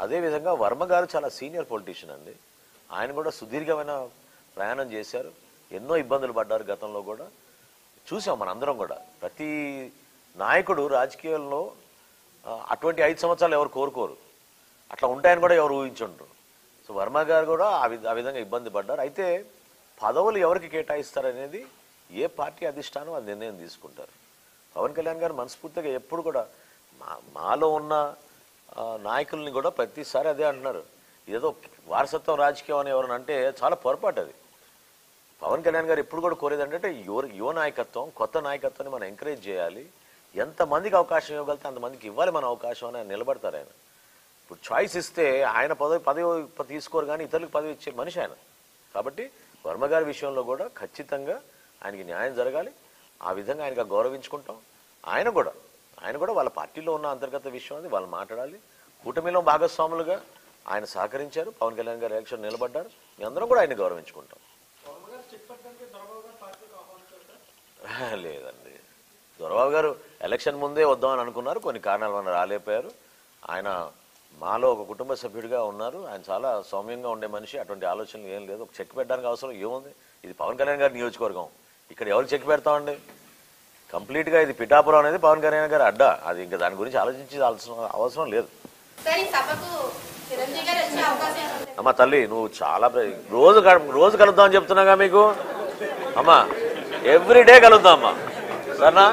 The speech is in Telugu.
అదేవిధంగా వర్మ గారు చాలా సీనియర్ పొలిటీషియన్ అండి. ఆయన కూడా సుదీర్ఘమైన ప్రయాణం చేశారు, ఎన్నో ఇబ్బందులు పడ్డారు గతంలో కూడా చూసాం మనందరం కూడా. ప్రతి నాయకుడు రాజకీయాల్లో అటువంటి 5 సంవత్సరాలు ఎవరు కోరుకోరు, అట్లా ఉంటాయని కూడా ఎవరు ఊహించుంటారు. సో వర్మ గారు కూడా ఆ విధంగా ఇబ్బంది పడ్డారు. అయితే పదవులు ఎవరికి కేటాయిస్తారనేది ఏ పార్టీ అధిష్టానం అది నిర్ణయం తీసుకుంటారు. పవన్ కళ్యాణ్ గారు మనస్ఫూర్తిగా ఎప్పుడు కూడా మాలో ఉన్న నాయకుల్ని కూడా ప్రతిసారి అదే అంటున్నారు, ఏదో వారసత్వం రాజకీయం అని ఎవరైనా అంటే చాలా పొరపాటు అది. పవన్ కళ్యాణ్ గారు ఎప్పుడు కూడా కోరేది అంటే యువ నాయకత్వం, కొత్త నాయకత్వాన్ని మనం ఎంకరేజ్ చేయాలి, ఎంతమందికి అవకాశం ఇవ్వగలితే అంతమందికి ఇవ్వాలి మన అవకాశం అని ఆయన నిలబడతారు. ఆయన ఇప్పుడు చాయిస్ ఇస్తే ఆయన పదవి తీసుకోరు కానీ ఇతరులకు పదవి ఇచ్చే మనిషి ఆయన. కాబట్టి వర్మ గారి విషయంలో కూడా ఖచ్చితంగా ఆయనకి న్యాయం జరగాలి, ఆ విధంగా ఆయనకు గౌరవించుకుంటాం. ఆయన కూడా వాళ్ళ పార్టీలో ఉన్న అంతర్గత విషయం అది వాళ్ళు మాట్లాడాలి. కూటమిలో భాగస్వాములుగా ఆయన సహకరించారు, పవన్ కళ్యాణ్ గారు ఎలక్షన్ నిలబడ్డారు, మీ అందరం కూడా ఆయన గౌరవించుకుంటాం. లేదండి, దొరబాబు గారు ఎలక్షన్ ముందే వద్దామని అనుకున్నారు, కొన్ని కారణాల వల్ల రాలేకపోయారు. ఆయన మాలో ఒక కుటుంబ సభ్యుడిగా ఉన్నారు, ఆయన చాలా సౌమ్యంగా ఉండే మనిషి, అటువంటి ఆలోచనలు ఏం లేదు. ఒక చెక్ పెట్టడానికి అవసరం ఏముంది, ఇది పవన్ కళ్యాణ్ గారి నియోజకవర్గం, ఇక్కడ ఎవరు చెక్ పెడతామండి? కంప్లీట్గా ఇది పిఠాపురం అనేది పవన్ కళ్యాణ్ గారి అడ్డా, అది ఇంకా దాని గురించి ఆలోచించాల్సిన అవసరం లేదు. అమ్మా తల్లి, నువ్వు చాలా రోజు కలుద్దామని చెప్తున్నాగా మీకు. అమ్మా ఎవ్రీడే కలుద్దాం అమ్మా, సరేనా?